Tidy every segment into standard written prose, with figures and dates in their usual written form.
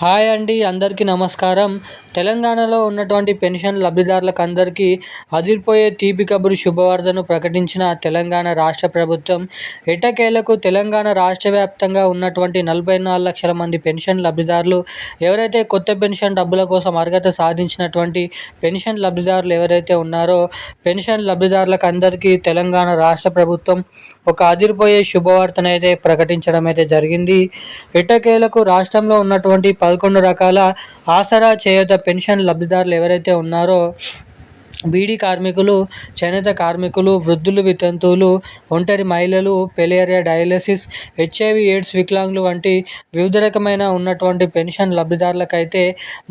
Hi అండి, అందరికీ నమస్కారం. తెలంగాణలో ఉన్నటువంటి పెన్షన్ లబ్ధిదారులకు అందరికీ అదిరిపోయే తీపి కబురు శుభవార్తను ప్రకటించిన తెలంగాణ రాష్ట్ర ప్రభుత్వం. ఎట్టకేలకు తెలంగాణ రాష్ట్ర వ్యాప్తంగా ఉన్నటువంటి 44 లక్షల మంది పెన్షన్ లబ్ధిదారులు ఎవరైతే కొత్త పెన్షన్ డబ్బుల కోసం అర్హత సాధించినటువంటి పెన్షన్ లబ్ధిదారులు ఎవరైతే ఉన్నారో పెన్షన్ లబ్ధిదారులకు అందరికీ తెలంగాణ రాష్ట్ర ప్రభుత్వం ఒక అదిరిపోయే శుభవార్తను అయితే ప్రకటించడం అయితే జరిగింది. ఎట్టకేలకు రాష్ట్రంలో ఉన్నటువంటి 11 రకాల ఆసరా చేయూత పెన్షన్ లబ్ధిదారులు ఎవరైతే ఉన్నారో బీడీ కార్మికులు, చేనేత కార్మికులు, వృద్ధులు, వితంతువులు, ఒంటరి మహిళలు, పెలేరియా, డయాలసిస్, హెచ్ఐవి ఎయిడ్స్ వికలాంగులు వంటి వివిధ రకమైన ఉన్నటువంటి పెన్షన్ లబ్ధిదారులకైతే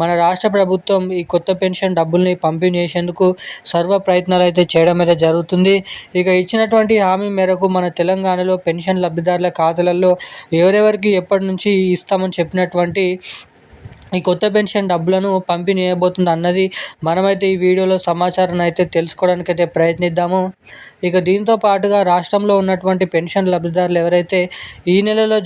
మన రాష్ట్ర ప్రభుత్వం ఈ కొత్త పెన్షన్ డబ్బుల్ని పంపిణీ చేసేందుకు సర్వ ప్రయత్నాలు అయితే చేయడం అయితే జరుగుతుంది. ఇక ఇచ్చినటువంటి హామీ మేరకు మన తెలంగాణలో పెన్షన్ లబ్ధిదారుల ఖాతాలలో ఎవరెవరికి ఎప్పటి నుంచి ఇస్తామని చెప్పినటువంటి ఈ కొత్త పెన్షన్ డబ్బులను పంపిణీ చేయబోతుంది అన్నది మనమైతే ఈ వీడియోలో సమాచారాన్ని అయితే తెలుసుకోవడానికి అయితే ప్రయత్నిద్దాము. ఇక దీంతో పాటుగా రాష్ట్రంలో ఉన్నటువంటి పెన్షన్ లబ్ధిదారులు ఎవరైతే ఈ నెలలో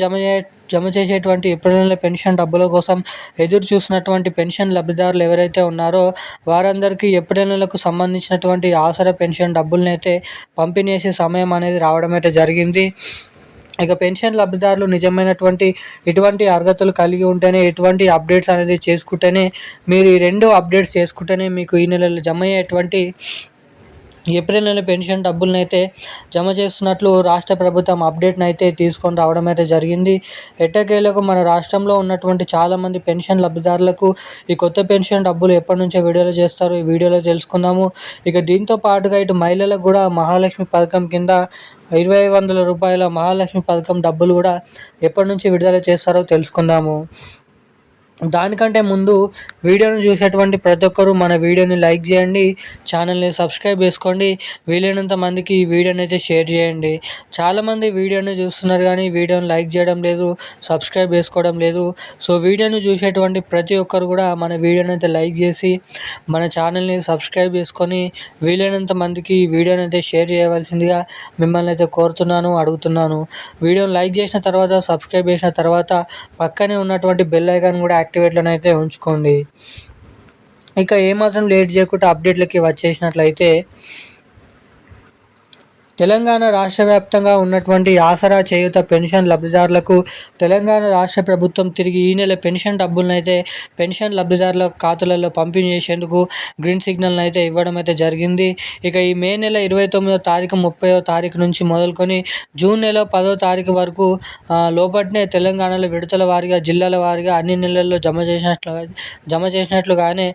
జమ చేసేటువంటి ఏప్రిల్ నెల పెన్షన్ డబ్బుల కోసం ఎదురు చూసినటువంటి పెన్షన్ లబ్ధిదారులు ఎవరైతే ఉన్నారో వారందరికీ ఏప్రిల్ నెలకు సంబంధించినటువంటి ఆసరా పెన్షన్ డబ్బులను అయితే పంపిణీ చేసే సమయం అనేది రావడం అయితే జరిగింది. ఇక పెన్షన్ లబ్ధిదారులు నిజమైనటువంటి ఇటువంటి అర్హతలు కలిగి ఉంటేనే, ఎటువంటి అప్డేట్స్ అనేది చేసుకుంటేనే, మీరు ఈ 2 అప్డేట్స్ చేసుకుంటేనే మీకు ఈ నెలలో జమ అయ్యేటువంటి ఏప్రిల్ నెల పెన్షన్ డబ్బులను అయితే జమ చేస్తున్నట్లు రాష్ట్ర ప్రభుత్వం అప్డేట్ని అయితే తీసుకొని రావడం అయితే జరిగింది. ఎట్టకేలకు మన రాష్ట్రంలో ఉన్నటువంటి చాలామంది పెన్షన్ లబ్ధిదారులకు ఈ కొత్త పెన్షన్ డబ్బులు ఎప్పటి నుంచో విడుదల చేస్తారో ఈ వీడియోలో తెలుసుకుందాము. ఇక దీంతో పాటుగా ఇటు మహిళలకు కూడా మహాలక్ష్మి పథకం కింద 2,500 రూపాయల మహాలక్ష్మి పథకం డబ్బులు కూడా ఎప్పటి నుంచి విడుదల చేస్తారో తెలుసుకుందాము. దానికంటే ముందు వీడియోని చూసేటువంటి ప్రతి ఒక్కరూ మన వీడియోని లైక్ చేయండి, ఛానల్ని సబ్స్క్రైబ్ చేసుకోండి, వీలైనంత మందికి ఈ వీడియోని అయితే షేర్ చేయండి. చాలామంది వీడియోని చూస్తున్నారు కానీ వీడియోని లైక్ చేయడం లేదు, సబ్స్క్రైబ్ చేసుకోవడం లేదు. సో వీడియోని చూసేటువంటి ప్రతి ఒక్కరు కూడా మన వీడియోని అయితే లైక్ చేసి మన ఛానల్ని సబ్స్క్రైబ్ చేసుకొని వీలైనంత మందికి ఈ వీడియోని అయితే షేర్ చేయవలసిందిగా మిమ్మల్ని అయితే కోరుతున్నాను, అడుగుతున్నాను. వీడియోని లైక్ చేసిన తర్వాత, సబ్స్క్రైబ్ చేసిన తర్వాత పక్కనే ఉన్నటువంటి బెల్ ఐకాన్ కూడా యాక్టివేట్లోనే అయితే ఉంచుకోండి. ఇక ఏమాత్రం లేట్ చేయకుండా అప్డేట్లకి వచ్చేసినట్లయితే తెలంగాణ రాష్ట్ర వ్యాప్తంగా ఉన్నటువంటి ఆసరా చేయూత పెన్షన్ లబ్ధిదారులకు తెలంగాణ రాష్ట్ర ప్రభుత్వం తిరిగి ఈ నెల పెన్షన్ డబ్బులను అయితే పెన్షన్ లబ్ధిదారుల ఖాతాలలో పంపిణీ చేసేందుకు గ్రీన్ సిగ్నల్ని అయితే ఇవ్వడం అయితే జరిగింది. ఇక ఈ మే నెల 29వ తారీఖు, 30వ తారీఖు నుంచి మొదలుకొని జూన్ నెల 10వ తారీఖు వరకు లోపట్నే తెలంగాణలో విడతల వారీగా, జిల్లాల వారీగా అన్ని నెలల్లో జమ చేసినట్లుగానే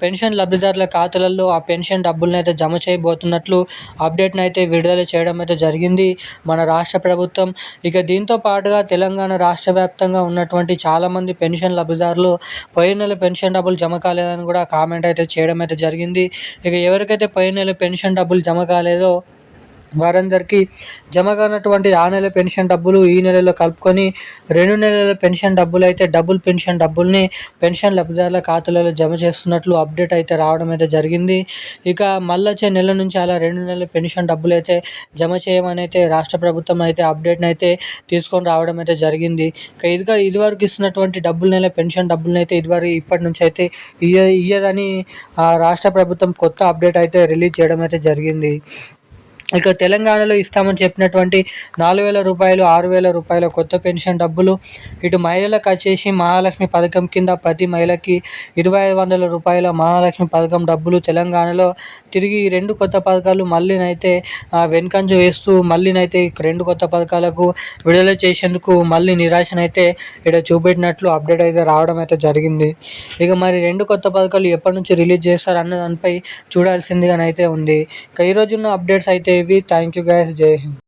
పెన్షన్ లబ్ధిదారుల ఖాతాలలో ఆ పెన్షన్ డబ్బులను అయితే జమ చేయబోతున్నట్లు అప్డేట్ని అయితే విడుదల చేయడం అయితే జరిగింది మన రాష్ట్ర ప్రభుత్వం. ఇక దీంతో పాటుగా తెలంగాణ రాష్ట్ర వ్యాప్తంగా ఉన్నటువంటి చాలామంది పెన్షన్ లబ్ధిదారులు పోయిన నెల పెన్షన్ డబ్బులు జమ కాలేదని కూడా కామెంట్ అయితే చేయడం అయితే జరిగింది. ఇక ఎవరికైతే పోయిన నెల పెన్షన్ డబ్బులు జమ కాలేదో వారందరికీ జమ కానటువంటి ఆ నెల పెన్షన్ డబ్బులు ఈ నెలలో కలుపుకొని 2 నెలల పెన్షన్ డబ్బులు అయితే డబుల్ పెన్షన్ డబ్బుల్ని పెన్షన్ లబ్ధిదారుల ఖాతాలలో జమ చేస్తున్నట్లు అప్డేట్ అయితే రావడం అయితే జరిగింది. ఇక మళ్ళొచ్చే నెల నుంచి అలా 2 నెలల పెన్షన్ డబ్బులు అయితే జమ చేయమని అయితే రాష్ట్ర ప్రభుత్వం అయితే అప్డేట్ని అయితే తీసుకొని రావడం అయితే జరిగింది. ఇక ఇదివరకు ఇస్తున్నటువంటి నెల పెన్షన్ డబ్బులను అయితే ఇప్పటి నుంచి అయితే ఇయ్యదని రాష్ట్ర ప్రభుత్వం కొత్త అప్డేట్ అయితే రిలీజ్ చేయడం అయితే జరిగింది. ఇక తెలంగాణలో ఇస్తామని చెప్పినటువంటి 4,000 రూపాయలు, 6,000 రూపాయల కొత్త పెన్షన్ డబ్బులు ఇటు మహిళలకు వచ్చేసి మహాలక్ష్మి పథకం కింద ప్రతి మహిళకి 2,500 రూపాయల మహాలక్ష్మి పథకం డబ్బులు తెలంగాణలో తిరిగి 2 కొత్త పథకాలు మళ్ళీనైతే వెనుకంజ వేస్తూ మళ్ళీనైతే 2 కొత్త పథకాలకు విడుదల చేసేందుకు మళ్ళీ నిరాశనైతే ఇక్కడ చూపెట్టినట్లు అప్డేట్ అయితే రావడం అయితే జరిగింది. ఇక మరి 2 కొత్త పథకాలు ఎప్పటి నుంచి రిలీజ్ చేస్తారు అన్న దానిపై చూడాల్సిందిగానైతే ఉంది. ఇక ఈరోజున్న అప్డేట్స్ అయితే ఇవి. Thank you guys. జై హింద్.